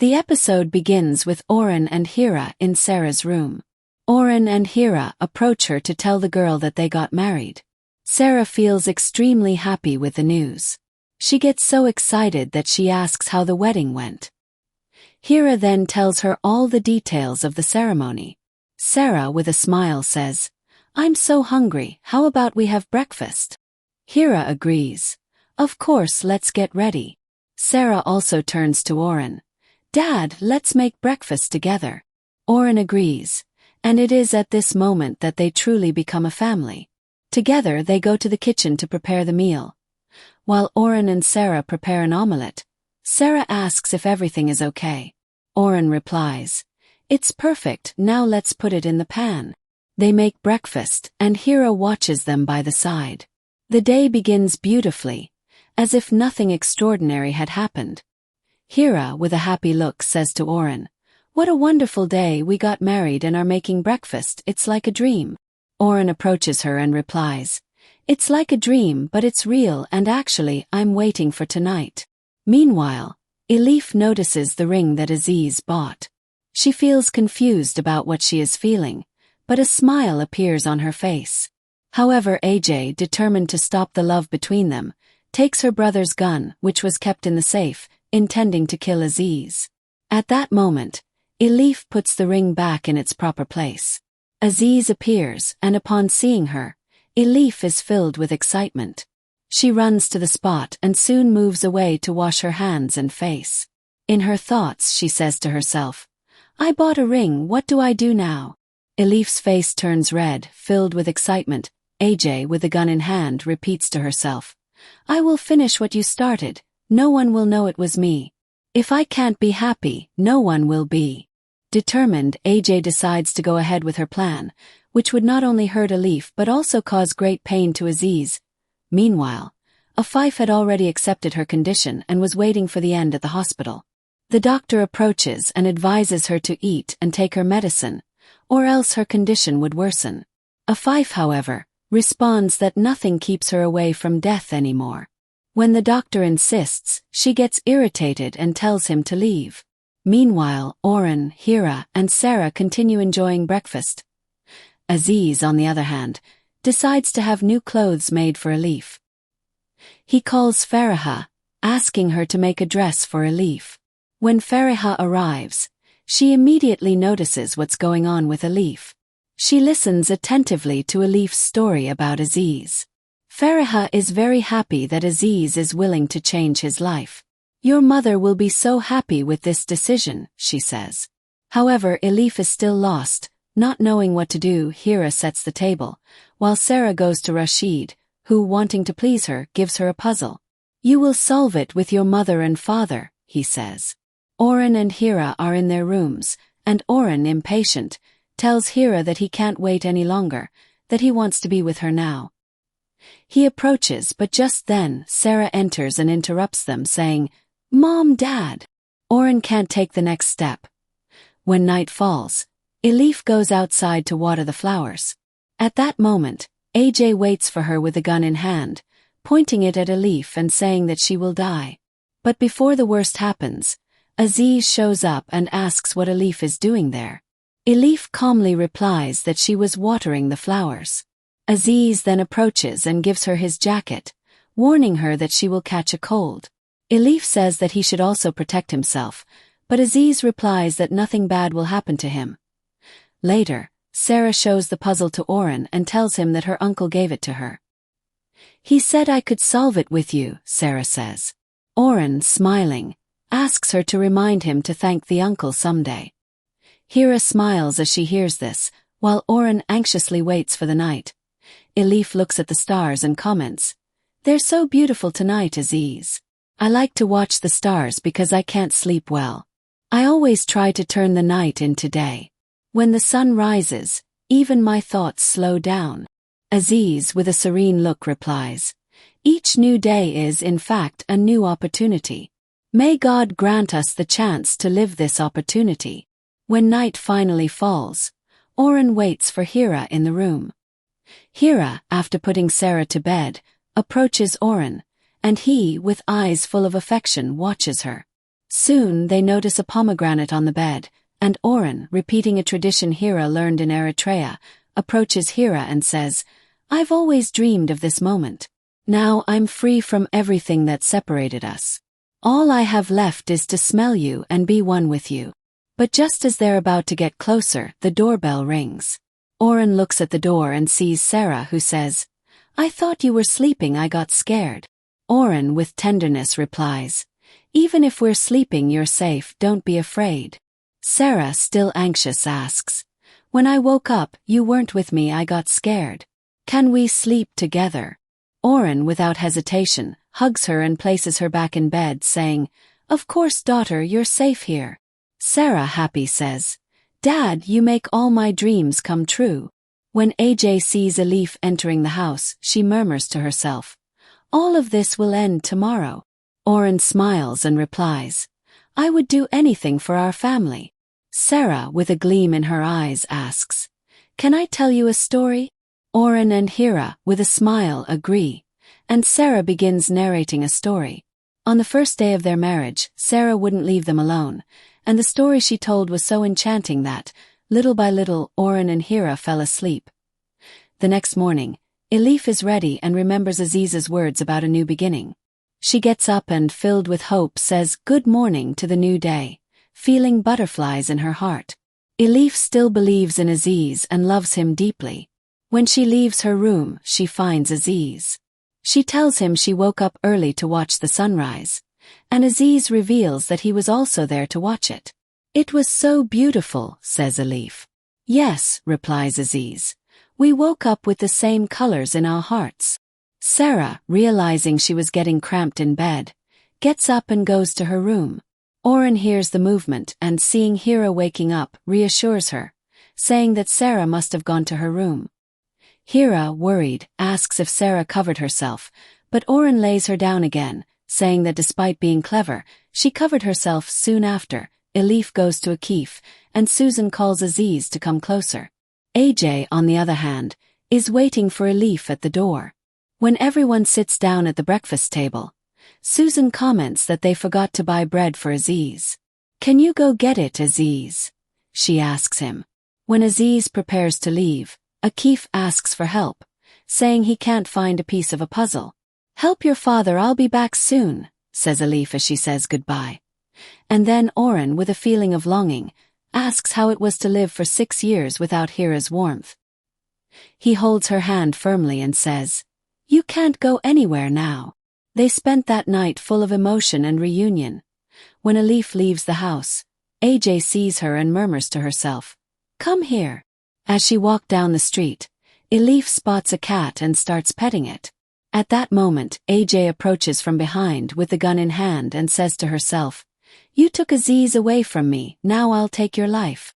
The episode begins with Orhum and Hira in Sarah's room. Orhum and Hira approach her to tell the girl that they got married. Sarah feels extremely happy with the news. She gets so excited that she asks how the wedding went. Hira then tells her all the details of the ceremony. Sarah, with a smile, says, "I'm so hungry, how about we have breakfast?" Hira agrees. "Of course, let's get ready." Sarah also turns to Orhum. "Dad, let's make breakfast together." Orhum agrees, and it is at this moment that they truly become a family. Together they go to the kitchen to prepare the meal. While Orhum and Sarah prepare an omelette, Sarah asks if everything is okay. Orhum replies, "It's perfect, now let's put it in the pan." They make breakfast, and Hira watches them by the side. The day begins beautifully, as if nothing extraordinary had happened. Hira, with a happy look, says to Orhum, "What a wonderful day, we got married and are making breakfast, it's like a dream." Orhum approaches her and replies, "It's like a dream, but it's real, and actually, I'm waiting for tonight." Meanwhile, Elif notices the ring that Aziz bought. She feels confused about what she is feeling, but a smile appears on her face. However, AJ, determined to stop the love between them, takes her brother's gun, which was kept in the safe, intending to kill Aziz. At that moment, Elif puts the ring back in its proper place. Aziz appears, and upon seeing her, Elif is filled with excitement. She runs to the spot and soon moves away to wash her hands and face. In her thoughts, she says to herself, "I bought a ring, what do I do now?" Elif's face turns red, filled with excitement. AJ, with the gun in hand, repeats to herself, "I will finish what you started, no one will know it was me. If I can't be happy, no one will be." Determined, AJ decides to go ahead with her plan, which would not only hurt Elif but also cause great pain to Aziz. Meanwhile, Afife had already accepted her condition and was waiting for the end at the hospital. The doctor approaches and advises her to eat and take her medicine, or else her condition would worsen. Afife, however, responds that nothing keeps her away from death anymore. When the doctor insists, she gets irritated and tells him to leave. Meanwhile, Orhum, Hira, and Sarah continue enjoying breakfast. Aziz, on the other hand, decides to have new clothes made for Elif. He calls Fariha, asking her to make a dress for Elif. When Fariha arrives, she immediately notices what's going on with Elif. She listens attentively to Elif's story about Aziz. Fariha is very happy that Aziz is willing to change his life. "Your mother will be so happy with this decision," she says. However, Elif is still lost, not knowing what to do. Hira sets the table, while Sarah goes to Rashid, who, wanting to please her, gives her a puzzle. "You will solve it with your mother and father," he says. Orhum and Hira are in their rooms, and Orhum, impatient, tells Hira that he can't wait any longer, that he wants to be with her now. He approaches, but just then, Sarah enters and interrupts them, saying, "Mom, Dad." Orhum can't take the next step. When night falls, Elif goes outside to water the flowers. At that moment, AJ waits for her with a gun in hand, pointing it at Elif and saying that she will die. But before the worst happens, Aziz shows up and asks what Elif is doing there. Elif calmly replies that she was watering the flowers. Aziz then approaches and gives her his jacket, warning her that she will catch a cold. Elif says that he should also protect himself, but Aziz replies that nothing bad will happen to him. Later, Sarah shows the puzzle to Orhum and tells him that her uncle gave it to her. "He said I could solve it with you," Sarah says. Orhum, smiling, asks her to remind him to thank the uncle someday. Hira smiles as she hears this, while Orhum anxiously waits for the night. Elif looks at the stars and comments, "They're so beautiful tonight, Aziz. I like to watch the stars because I can't sleep well. I always try to turn the night into day. When the sun rises, even my thoughts slow down." Aziz, with a serene look, replies, "Each new day is, in fact, a new opportunity. May God grant us the chance to live this opportunity." When night finally falls, Orhum waits for Hira in the room. Hira, after putting Sarah to bed, approaches Orhum, and he, with eyes full of affection, watches her. Soon they notice a pomegranate on the bed, and Orhum, repeating a tradition Hira learned in Eritrea, approaches Hira and says, "I've always dreamed of this moment. Now I'm free from everything that separated us. All I have left is to smell you and be one with you." But just as they're about to get closer, the doorbell rings. Orhum looks at the door and sees Sarah, who says, "I thought you were sleeping, I got scared." Orhum with tenderness replies, "Even if we're sleeping you're safe, don't be afraid." Sarah, still anxious, asks, "When I woke up, you weren't with me, I got scared. Can we sleep together?" Orhum, without hesitation, hugs her and places her back in bed, saying, "Of course, daughter, you're safe here." Sarah, happy, says, "Dad, you make all my dreams come true." When AJ sees Afife entering the house, she murmurs to herself, "All of this will end tomorrow." Orhum smiles and replies, "I would do anything for our family." Sarah, with a gleam in her eyes, asks, "Can I tell you a story?" Orhum and Hira, with a smile, agree, and Sarah begins narrating a story. On the first day of their marriage, Sarah wouldn't leave them alone, and the story she told was so enchanting that, little by little, Orhum and Hira fell asleep. The next morning, Afife is ready and remembers Aziz's words about a new beginning. She gets up and, filled with hope, says good morning to the new day, feeling butterflies in her heart. Afife still believes in Aziz and loves him deeply. When she leaves her room, she finds Aziz. She tells him she woke up early to watch the sunrise, and Aziz reveals that he was also there to watch it. "It was so beautiful," says Afife. "Yes," replies Aziz. "We woke up with the same colors in our hearts." Sarah, realizing she was getting cramped in bed, gets up and goes to her room. Orhum hears the movement and, seeing Hira waking up, reassures her, saying that Sarah must have gone to her room. Hira, worried, asks if Sarah covered herself, but Orhum lays her down again, saying that despite being clever, she covered herself soon after. Afife goes to Afife, and Susan calls Aziz to come closer. AJ, on the other hand, is waiting for Afife at the door. When everyone sits down at the breakfast table, Susan comments that they forgot to buy bread for Aziz. "Can you go get it, Aziz?" she asks him. When Aziz prepares to leave, Afife asks for help, saying he can't find a piece of a puzzle. "Help your father, I'll be back soon," says Afife as she says goodbye. And then Orhum, with a feeling of longing, asks how it was to live for 6 years without Hira's warmth. He holds her hand firmly and says, "You can't go anywhere now." They spent that night full of emotion and reunion. When Afife leaves the house, AJ sees her and murmurs to herself, "Come here." As she walked down the street, Afife spots a cat and starts petting it. At that moment, AJ approaches from behind with the gun in hand and says to herself, "You took Aziz away from me, now I'll take your life."